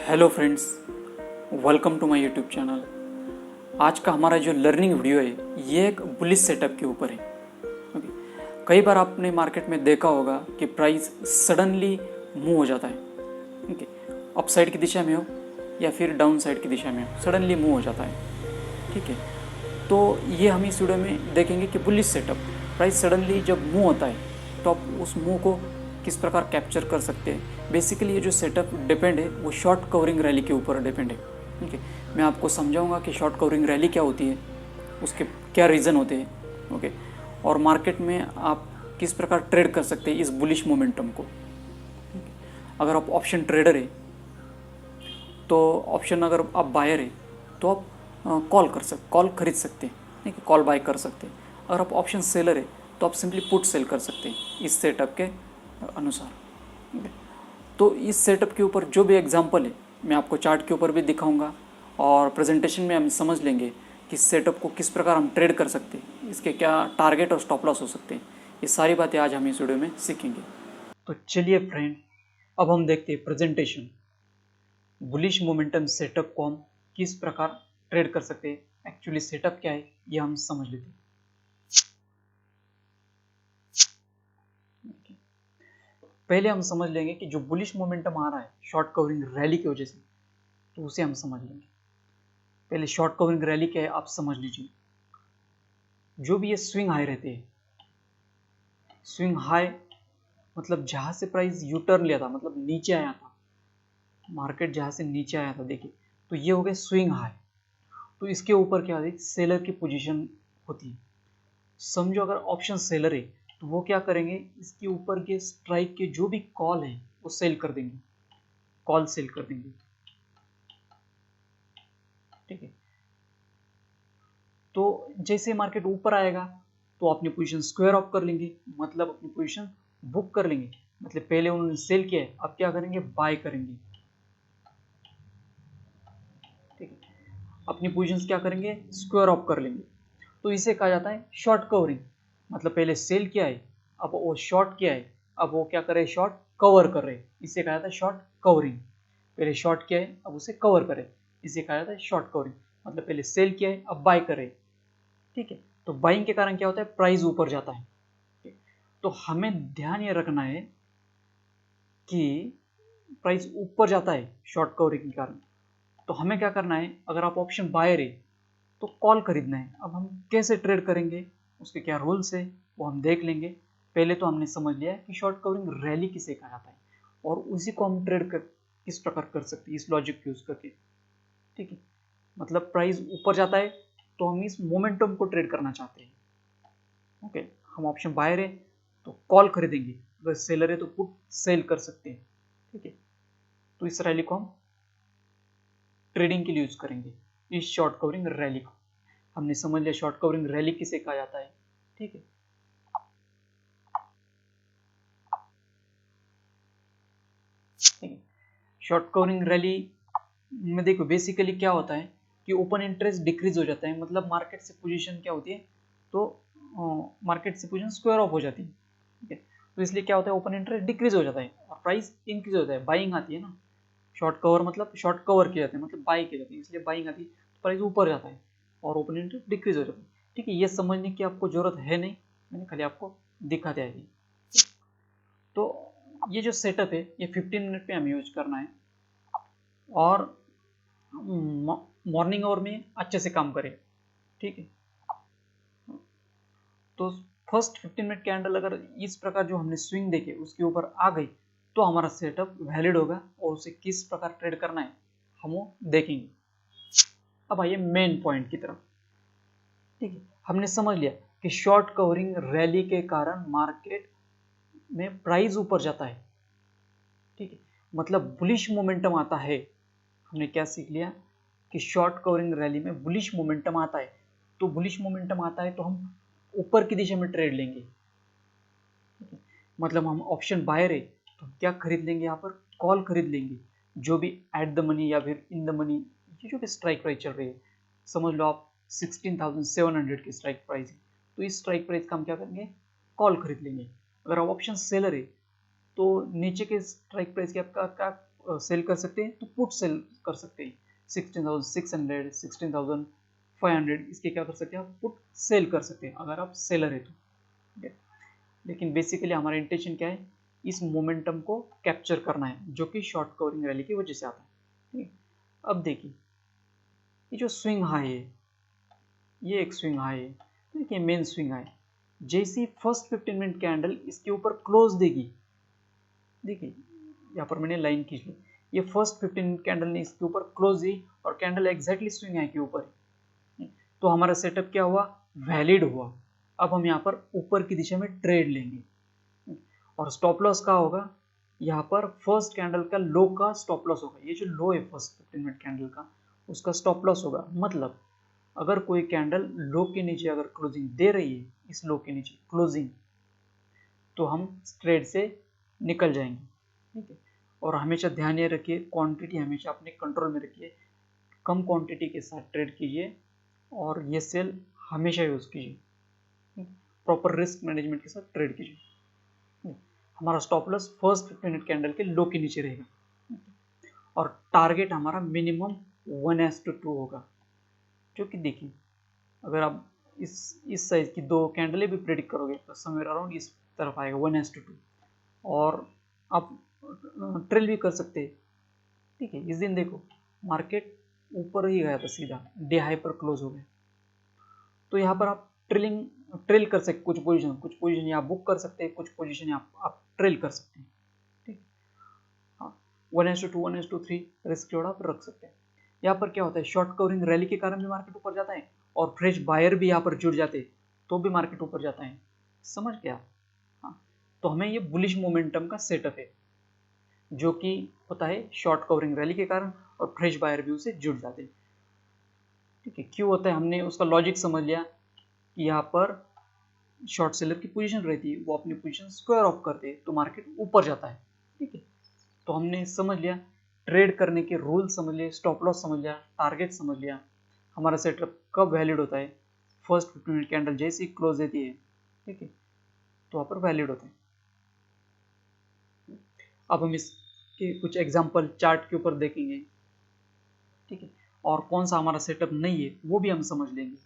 Hello friends, welcome to my YouTube channel. आज का हमारा जो लर्निंग वीडियो है ये एक बुलिश सेटअप के ऊपर है। ओके, कई बार आपने मार्केट में देखा होगा कि प्राइस सडनली मूव हो जाता है। ओके, अप साइड की दिशा में हो या फिर डाउन साइड की दिशा में हो, सडनली मूव हो जाता है। ठीक है, तो ये हम इस वीडियो में देखेंगे कि बुलिश सेटअप प्राइस सडनली जब मूव होता है तो आप उस मूव को किस प्रकार कैप्चर कर सकते हैं। बेसिकली ये जो सेटअप डिपेंड है वो शॉर्ट कवरिंग रैली के ऊपर डिपेंड है। ठीक है, मैं आपको समझाऊंगा कि शॉर्ट कवरिंग रैली क्या होती है, उसके क्या रीज़न होते हैं। ओके, और मार्केट में आप किस प्रकार ट्रेड कर सकते हैं इस बुलिश मोमेंटम को। अगर आप ऑप्शन ट्रेडर है तो ऑप्शन, अगर आप बायर है तो आप कॉल खरीद सकते हैं। ठीक है, कॉल बाय कर सकते हैं। अगर आप ऑप्शन सेलर है तो आप सिंपली पुट सेल कर सकते हैं इस सेटअप के अनुसार। ठीक है, तो इस सेटअप के ऊपर जो भी एग्जांपल है मैं आपको चार्ट के ऊपर भी दिखाऊंगा और प्रेजेंटेशन में हम समझ लेंगे कि सेटअप को किस प्रकार हम ट्रेड कर सकते हैं, इसके क्या टारगेट और स्टॉप लॉस हो सकते हैं। ये सारी बातें आज हम इस वीडियो में सीखेंगे। तो चलिए फ्रेंड, अब हम देखते हैं प्रेजेंटेशन। बुलिश मोमेंटम सेटअप को हम किस प्रकार ट्रेड कर सकते हैं, एक्चुअली सेटअप क्या है ये हम समझ लेते हैं। पहले हम समझ लेंगे कि जो बुलिश मोमेंटम आ रहा है शॉर्ट कवरिंग रैली की वजह से, तो उसे हम समझ लेंगे। पहले शॉर्ट कवरिंग रैली क्या है आप समझ लीजिए। जो भी ये स्विंग हाई रहते हैं, स्विंग हाई मतलब जहां से प्राइस यू टर्न लिया था, मतलब नीचे आया था, मार्केट जहां से नीचे आया था, देखिए तो ये हो गया स्विंग हाई। तो इसके ऊपर क्या होती है, सेलर की पोजीशन होती है। समझो अगर ऑप्शन सेलर है तो वो क्या करेंगे, इसके ऊपर के स्ट्राइक के जो भी कॉल है वो सेल कर देंगे, कॉल सेल कर देंगे। ठीक है, तो जैसे मार्केट ऊपर आएगा तो अपनी पोजीशन स्क्वायर ऑफ कर लेंगे, मतलब अपनी पोजीशन बुक कर लेंगे। मतलब पहले उन्होंने सेल किया है, अब क्या करेंगे, बाय करेंगे। ठीक है, अपनी पोजीशन क्या करेंगे, स्क्वायर ऑफ कर लेंगे। तो इसे कहा जाता है शॉर्ट कवरिंग। मतलब पहले सेल किया है, अब वो शॉर्ट किया है, अब वो क्या कर रहे हैं, शॉर्ट कवर कर रहे हैं। इसे कहा जाता है शॉर्ट कवरिंग। पहले शॉर्ट किया है, अब उसे कवर करे, इसे कहा जाता है शॉर्ट कवरिंग। मतलब पहले सेल किया है, अब बाय करे। ठीक है, तो बाइंग के कारण क्या होता है, प्राइस ऊपर जाता है। तो हमें ध्यान ये रखना है कि प्राइस ऊपर जाता है शॉर्ट कवरिंग के कारण, तो हमें क्या करना है, अगर आप ऑप्शन बायर है तो कॉल खरीदना है। अब हम कैसे ट्रेड करेंगे, उसके क्या रूल्स है वो हम देख लेंगे। पहले तो हमने समझ लिया कि शॉर्ट कवरिंग रैली किसे कहा जाता है और उसी को हम ट्रेड कर किस प्रकार कर सकते हैं इस लॉजिक यूज करके। ठीक है, मतलब प्राइस ऊपर जाता है तो हम इस मोमेंटम को ट्रेड करना चाहते हैं। ओके, हम ऑप्शन बायर है तो कॉल खरीदेंगे, अगर सेलर है तो पुट सेल कर सकते हैं। ठीक है, तो इस रैली को हम ट्रेडिंग के लिए यूज करेंगे, इस शॉर्ट कवरिंग रैली को। हमने समझ लिया शॉर्ट कवरिंग रैली किसे कहा जाता है। ठीक है, ठीक है, शॉर्ट कवरिंग रैली में देखो बेसिकली क्या होता है कि ओपन इंटरेस्ट डिक्रीज हो जाता है, मतलब मार्केट से पोजीशन क्या होती है, तो मार्केट से पोजीशन स्क्वायर ऑफ हो जाती है। ठीक है, तो इसलिए क्या होता है, ओपन इंटरेस्ट डिक्रीज हो जाता है और प्राइस इंक्रीज होता है, बाइंग आती है ना। शॉर्ट कवर मतलब शॉर्ट कवर किए जाते हैं, मतलब बाई किए जाते हैं, इसलिए बाइंग आती है तो प्राइस ऊपर जाता है और ओपन इंटरेस्ट डिक्रीज हो जाता है। ठीक है, ये समझने की आपको जरूरत है नहीं, मैंने खाली आपको दिखा दिया है। तो ये जो सेटअप है ये 15 मिनट पे हमें यूज करना है और मॉर्निंग आवर में अच्छे से काम करें। ठीक है, तो फर्स्ट 15 मिनट कैंडल अगर इस प्रकार जो हमने स्विंग देखे उसके ऊपर आ गई तो हमारा सेटअप वैलिड होगा और उसे किस प्रकार ट्रेड करना है हम वो देखेंगे। अब आइए मेन पॉइंट की तरफ। ठीक है, हमने समझ लिया कि शॉर्ट कवरिंग रैली के कारण मार्केट में प्राइस ऊपर जाता है। ठीक है, मतलब बुलिश मोमेंटम आता है। हमने क्या सीख लिया कि शॉर्ट कवरिंग रैली में बुलिश मोमेंटम आता है, तो बुलिश मोमेंटम आता है तो हम ऊपर की दिशा में ट्रेड लेंगे। मतलब हम ऑप्शन बायर है तो क्या खरीद लेंगे, यहाँ पर कॉल खरीद लेंगे, जो भी एट द मनी या फिर इन द मनी, ये जो भी स्ट्राइक प्राइस चल रही है, समझ लो आप 16,700 की स्ट्राइक प्राइस है, तो इस स्ट्राइक प्राइस का हम क्या करेंगे, कॉल खरीद लेंगे। अगर आप ऑप्शन सेलर है तो नीचे के स्ट्राइक प्राइस की आपका क्या सेल कर सकते हैं तो पुट सेल कर सकते हैं 16,600 16,500 इसके क्या कर सकते हैं आप पुट सेल कर सकते हैं अगर आप सेलर है तो ठीक है। लेकिन बेसिकली हमारा इंटेंशन क्या है, इस मोमेंटम को कैप्चर करना है जो कि शॉर्ट कवरिंग रैली की वजह से आता है। ठीक है, अब देखिए ये जो स्विंग हाई है, ये एक स्विंग हाई है, देखिए मेन स्विंग हाई, जैसी फर्स्ट 15 मिनट कैंडल इसके ऊपर क्लोज देगी, देखिए यहाँ पर मैंने लाइन खींच ली, ये फर्स्ट 15 मिनट कैंडल ने इसके ऊपर क्लोज दी और कैंडल एग्जैक्टली स्विंग हाई के ऊपर है, तो हमारा सेटअप क्या हुआ, वैलिड हुआ। अब हम यहाँ पर ऊपर की दिशा में ट्रेड लेंगे और स्टॉप लॉस का होगा, यहाँ पर फर्स्ट कैंडल का लो का स्टॉप लॉस होगा, ये जो लो है फर्स्ट 15 मिनट कैंडल का उसका स्टॉप लॉस होगा। मतलब अगर कोई कैंडल लो के नीचे अगर क्लोजिंग दे रही है, इस लो के नीचे क्लोजिंग, तो हम ट्रेड से निकल जाएंगे। ठीक है, और हमेशा ध्यान ये रखिए क्वांटिटी हमेशा अपने कंट्रोल में रखिए, कम क्वांटिटी के साथ ट्रेड कीजिए और ये सेल हमेशा यूज़ कीजिए, प्रॉपर रिस्क मैनेजमेंट के साथ ट्रेड कीजिए। हमारा stop loss first 15 minute candle के लो के नीचे रहेगा और टारगेट हमारा मिनिमम 1:2 होगा, जो कि देखिए अगर आप इस साइज की दो कैंडलें भी प्रेडिक्ट करोगे तो समवेयर अराउंड इस तरफ आएगा 1:2 और आप ट्रेल भी कर सकते हैं। ठीक है, इस दिन देखो मार्केट ऊपर ही गया था सीधा, डे हाई पर क्लोज हो गया, तो यहाँ पर आप ट्रेल कर सकते, कुछ पोजीशन आप बुक कर सकते हैं, कुछ पोजीशन आप ट्रेल कर सकते हैं। ठीक, हाँ 1:2 1:3 रिस्क जोड़ आप रख सकते हैं। यहाँ पर क्या होता है, शॉर्ट कवरिंग रैली के कारण भी मार्केट ऊपर जाता है और फ्रेश बायर भी यहाँ पर जुड़ जाते हैं तो भी मार्केट ऊपर जाता है, समझ गया। हाँ, तो हमें ये बुलिश मोमेंटम का सेटअप है जो कि होता है शॉर्ट कवरिंग रैली के कारण और फ्रेश बायर भी उसे जुड़ जाते हैं। ठीक है, क्यों होता है हमने उसका लॉजिक समझ लिया कि यहाँ पर शॉर्ट सेलर की पोजीशन रहती है, वो अपनी पोजीशन स्क्वायर ऑफ करते हैं तो मार्केट ऊपर जाता है। ठीक है, तो हमने समझ लिया ट्रेड करने के रूल समझ लिए, स्टॉप लॉस समझ लिया, टारगेट समझ लिया, हमारा सेटअप कब वैलिड होता है, फर्स्ट 15 मिनट कैंडल जैसे ही क्लोज देती है, ठीक है, तो वहाँ पर वैलिड होता है। अब हम इसके कुछ एग्जांपल चार्ट के ऊपर देखेंगे। ठीक है, और कौन सा हमारा सेटअप नहीं है वो भी हम समझ लेंगे।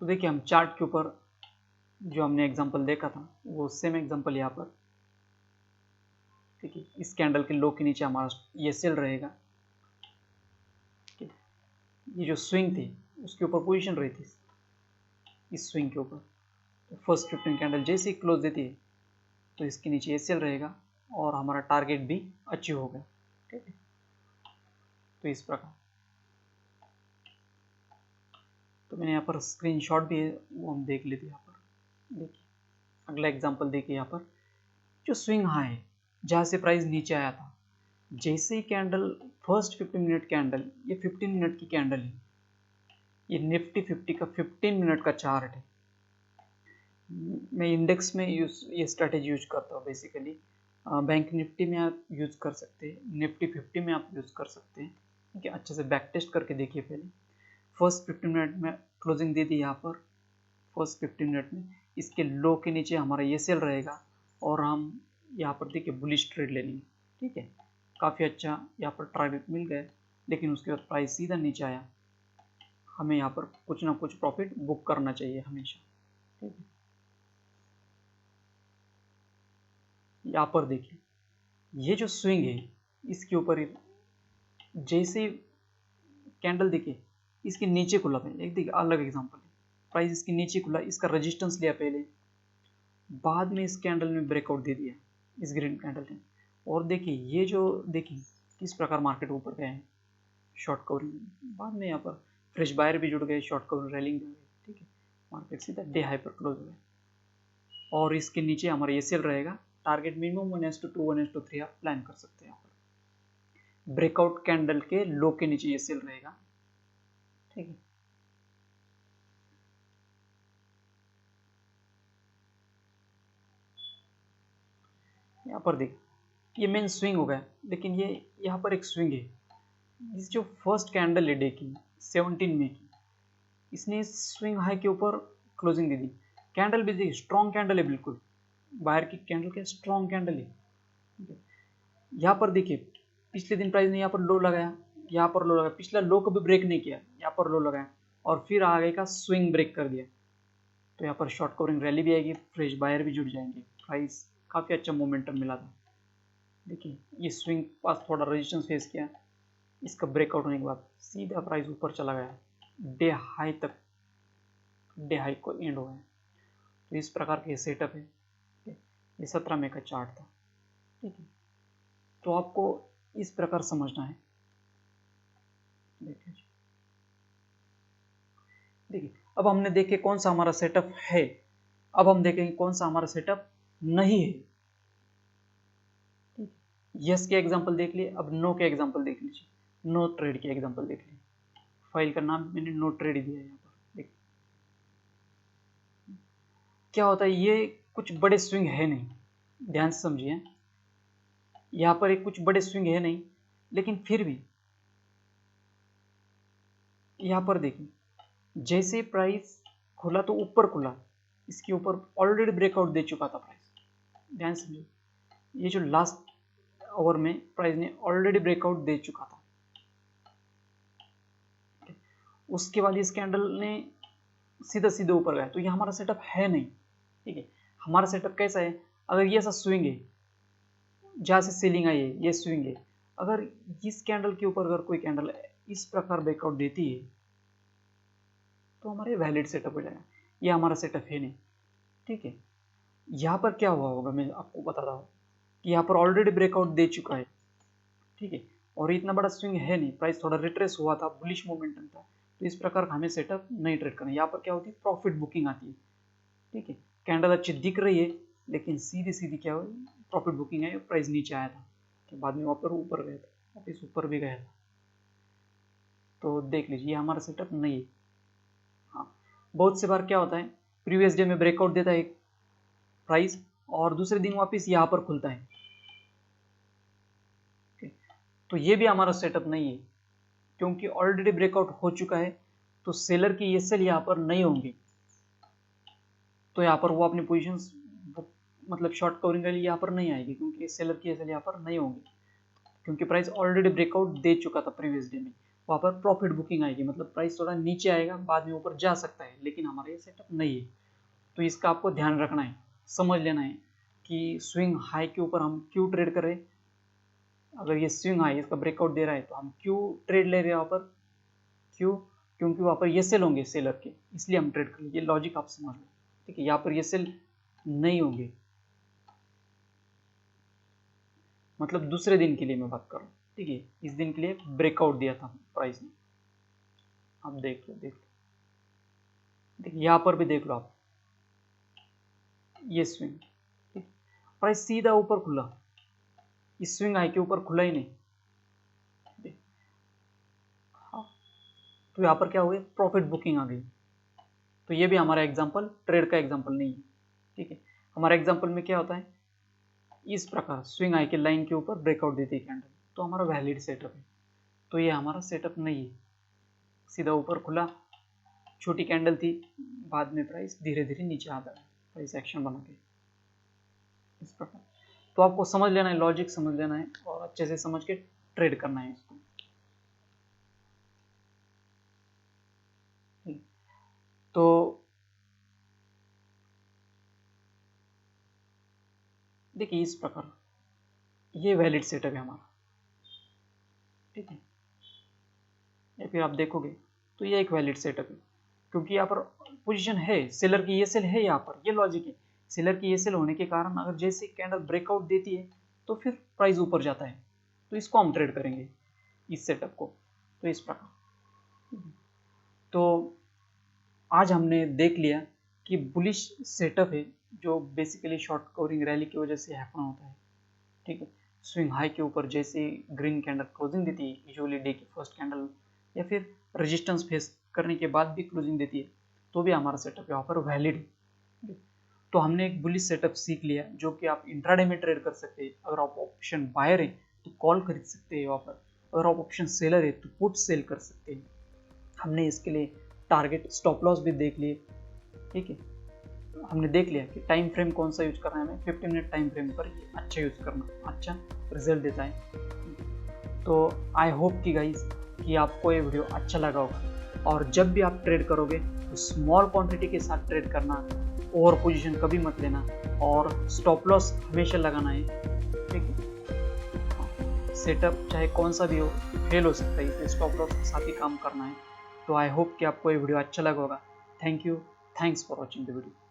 तो देखिए हम चार्ट के ऊपर जो हमने एग्जांपल देखा था वो सेम एग्जांपल यहाँ पर, ठीक है, इस कैंडल के लो के नीचे हमारा ये सेल रहेगा। ये जो स्विंग थी उसके ऊपर पोजीशन रही थी, इस स्विंग के ऊपर, तो फर्स्ट 15 कैंडल जैसे ही क्लोज देती है तो इसके नीचे ये सेल रहेगा और हमारा टारगेट भी अचीव होगा। ठीक है, तो इस प्रकार, तो मैंने यहाँ पर स्क्रीनशॉट भी है वो हम देख लेते हैं। यहाँ पर देखिए अगला एग्जांपल देखिए, यहाँ पर जो स्विंग हाई है जहाँ से प्राइस नीचे आया था, जैसे ही कैंडल फर्स्ट 15 मिनट कैंडल, ये 15 मिनट की कैंडल है, ये निफ्टी 50 का 15 मिनट का चार्ट है। मैं इंडेक्स में ये स्ट्रेटेजी यूज करता हूँ बेसिकली, बैंक निफ्टी में आप यूज कर सकते हैं, निफ्टी 50 में आप यूज कर सकते हैं। ठीक है, अच्छे से बैक टेस्ट करके देखिए पहले। फर्स्ट 15 मिनट में क्लोजिंग दे दी यहाँ पर, फर्स्ट 15 मिनट में इसके लो के नीचे हमारा ये सेल रहेगा और हम यहाँ पर देखिए बुलिश ट्रेड ले लेंगे। ठीक है, काफ़ी अच्छा यहाँ पर टारगेट मिल गया, लेकिन उसके बाद प्राइस सीधा नीचे आया, हमें यहाँ पर कुछ ना कुछ प्रॉफिट बुक करना चाहिए हमेशा। ठीक है, यहाँ पर देखिए ये जो स्विंग है इसके ऊपर जैसे कैंडल देखिए इसके नीचे खुला था, एक देखिए अलग एग्जांपल है, प्राइस इसके नीचे खुला, इसका रेजिस्टेंस लिया पहले, बाद में इस कैंडल में ब्रेकआउट दे दिया इस ग्रीन कैंडल ने, और देखिए ये जो देखिए किस प्रकार मार्केट ऊपर गए हैं शॉर्ट कवरिंग, बाद में यहाँ पर फ्रेश बायर भी जुड़ गए, शॉर्ट कवरिंग रैलिंग भी हुई। ठीक है, मार्केट सीधा डे हाई पर क्लोज हो गया और इसके नीचे हमारा ये सेल रहेगा, टारगेट मिनिमम 1:2 1:3 आप प्लान कर सकते हैं। यहाँ पर ब्रेकआउट कैंडल के लो के नीचे ये सेल रहेगा। ठीक है, यहाँ पर देखिए ये मेन स्विंग हो गया, लेकिन ये यहाँ पर एक स्विंग है। इस जो फर्स्ट कैंडल है डे की 17 मई की, इसने स्विंग हाई के ऊपर क्लोजिंग दे दी। कैंडल भी देखिए स्ट्रॉन्ग कैंडल है, बिल्कुल बाहर की कैंडल के स्ट्रॉन्ग कैंडल है। यहाँ पर देखिए पिछले दिन प्राइस ने यहाँ पर लो लगाया, यहाँ पर लो लगाया, पिछला लो कभी ब्रेक नहीं किया, यहाँ पर लो लगाया और फिर आगे का स्विंग ब्रेक कर दिया। तो यहाँ पर शॉर्ट कवरिंग रैली भी आएगी, फ्रेश बायर भी जुड़ जाएंगे, प्राइस काफ़ी अच्छा मोमेंटम मिला था। देखिए ये स्विंग पास थोड़ा रेजिस्टेंस फेस किया, इसका ब्रेकआउट होने के बाद सीधा प्राइस ऊपर चला गया, डे हाई तक, डे हाई को एंड हो गया। तो इस प्रकार के सेटअप है। ये 17 मई का चार्ट था, ठीक है। तो आपको इस प्रकार समझना है। देखिए अब हमने देखे कौन सा हमारा सेटअप है, अब हम देखेंगे कौन सा हमारा सेटअप नहीं है। यस के एग्जांपल देख लिए, अब नो के एग्जांपल देख लीजिए। नो ट्रेड के एग्जांपल देख लिए, फाइल का नाम मैंने नो ट्रेड दिया है यहाँ पर। देखिए क्या होता है, ये कुछ बड़े स्विंग है नहीं, ध्यान से समझिए। यहाँ पर एक कुछ बड़े स्विंग है नहीं, लेकिन फिर भी यहाँ पर देखिए जैसे प्राइस खुला तो ऊपर खुला, इसके ऊपर ऑलरेडी ब्रेकआउट दे चुका था प्राइस। ध्यान से समझिए, ये जो लास्ट आवर में प्राइस ने ऑलरेडी ब्रेकआउट दे चुका था। उसके बाद इस कैंडल ने सीधा सीधे ऊपर गया, तो ये हमारा सेटअप है नहीं, ठीक है। हमारा सेटअप कैसा है, अगर ये ऐसा स्विंग है जहाँ से सेलिंग आई है, ये स्विंग है, अगर इस कैंडल के ऊपर अगर कोई कैंडल इस प्रकार ब्रेकआउट देती है तो हमारे वैलिड सेटअप हो जाएगा। ये हमारा सेटअप है नहीं, ठीक है। यहाँ पर क्या हुआ होगा मैं आपको बताता हूँ कि यहाँ पर ऑलरेडी ब्रेकआउट दे चुका है, ठीक है, और इतना बड़ा स्विंग है नहीं, प्राइस थोड़ा रिट्रेस हुआ था, बुलिश मोमेंटम था। तो इस प्रकार हमें सेटअप नहीं ट्रेड करना। यहाँ पर क्या होती है, प्रॉफिट बुकिंग आती है, ठीक है। कैंडल अच्छी दिख रही है, लेकिन सीधी सीधी क्या हुई, प्रॉफिट बुकिंग है, प्राइस नीचे आया था, तो बाद में वहाँ पर ऊपर गया था, वापस ऊपर भी गया था। तो देख लीजिए ये हमारा सेटअप नहीं है। हाँ, बहुत से बार क्या होता है, प्रीवियस डे में ब्रेकआउट देता है प्राइस और दूसरे दिन वापस यहाँ पर खुलता है, तो ये भी हमारा सेटअप नहीं है, क्योंकि ऑलरेडी ब्रेकआउट हो चुका है। तो सेलर की ये सेल यहाँ पर नहीं होंगी, तो यहाँ पर वो अपनी पोजीशंस मतलब शॉर्ट कवरिंग के लिए यहाँ पर नहीं आएगी, क्योंकि सेलर की ये सेल यहाँ पर नहीं होंगी, क्योंकि प्राइस ऑलरेडी ब्रेकआउट दे चुका था प्रीवियस डे में। वहाँ पर प्रॉफिट बुकिंग आएगी, मतलब प्राइस थोड़ा नीचे आएगा, बाद में ऊपर जा सकता है, लेकिन हमारा ये सेटअप नहीं है। तो इसका आपको ध्यान रखना है, समझ लेना है कि स्विंग हाई के ऊपर हम क्यों ट्रेड कर रहे हैं। अगर ये स्विंग हाई इसका ब्रेकआउट दे रहा है तो हम क्यों ट्रेड ले रहे हैं वहाँ पर, क्यों, क्योंकि वहाँ पर ये सेल होंगे सेलर के, इसलिए हम ट्रेड कर लेंगे। ये लॉजिक आप समझ लो, ठीक है। यहाँ पर ये सेल नहीं होंगे, मतलब दूसरे दिन के लिए मैं बात कर रहा हूँ, ठीक है। इस दिन के लिए ब्रेकआउट दिया था प्राइस ने, आप देख लो, देख लो, देखिए यहाँ पर भी देख लो आप, ये स्विंग, ठीक, प्राइस सीधा ऊपर खुला, इस स्विंग हाई के ऊपर खुला ही नहीं। हाँ, तो यहाँ पर क्या हो गया, प्रॉफिट बुकिंग आ गई। तो ये भी हमारा एग्जांपल ट्रेड का एग्जांपल नहीं है, ठीक है। हमारा एग्जांपल में क्या होता है, इस प्रकार स्विंग आई के लाइन के ऊपर ब्रेकआउट देती है कैंडल, तो हमारा वैलिड सेटअप है। तो ये हमारा सेटअप नहीं है, सीधा ऊपर खुला, छोटी कैंडल थी, बाद में प्राइस धीरे धीरे नीचे आता है, प्राइस एक्शन बना के इस प्रकार। तो आपको समझ लेना है, लॉजिक समझ लेना है और अच्छे से समझ के ट्रेड करना है इसको। तो देखिए इस प्रकार ये वैलिड सेटअप है हमारा, ठीक है। या फिर आप देखोगे तो ये एक वैलिड सेटअप है, क्योंकि यहाँ पर पोजीशन है, सेलर की ये सेल है, यहाँ पर ये लॉजिक है। सेलर की ये सेल होने के कारण अगर जैसे कैंडल ब्रेकआउट देती है तो फिर प्राइस ऊपर जाता है, तो इसको हम ट्रेड करेंगे, इस सेटअप को। तो इस प्रकार, तो आज हमने देख लिया कि बुलिश सेटअप है जो बेसिकली शॉर्ट कवरिंग रैली की वजह से हैपन होता है, ठीक है। स्विंग हाई के ऊपर जैसे ग्रीन कैंडल क्लोजिंग देती है, यूजुअली डे की फर्स्ट कैंडल, या फिर रेजिस्टेंस फेस करने के बाद भी क्लोजिंग देती है, तो भी हमारा सेटअप यहाँ पर वैलिड है। तो हमने एक बुलिश सेटअप सीख लिया जो कि आप इंट्राडे में ट्रेड कर सकते हैं। अगर आप ऑप्शन बायर है तो कॉल खरीद सकते हैं वहाँ पर, अगर आप ऑप्शन सेलर है तो पुट सेल कर सकते हैं। हमने इसके लिए टारगेट स्टॉप लॉस भी देख लिए, ठीक है। हमने देख लिया कि टाइम फ्रेम कौन सा यूज करना है, हमें 15 मिनट टाइम फ्रेम पर ये अच्छा यूज करना, अच्छा रिजल्ट देता है। तो आई होप कि गाइस कि आपको ये वीडियो अच्छा लगा होगा, और जब भी आप ट्रेड करोगे तो स्मॉल क्वांटिटी के साथ ट्रेड करना, ओवर पोजीशन कभी मत लेना, और स्टॉप लॉस हमेशा लगाना है, ठीक है। सेटअप चाहे कौन सा भी हो फेल हो सकता है, इसलिए स्टॉप लॉस के साथ ही काम करना है। तो आई होप कि आपको ये वीडियो अच्छा लगा होगा। Thank you, thanks for watching the video.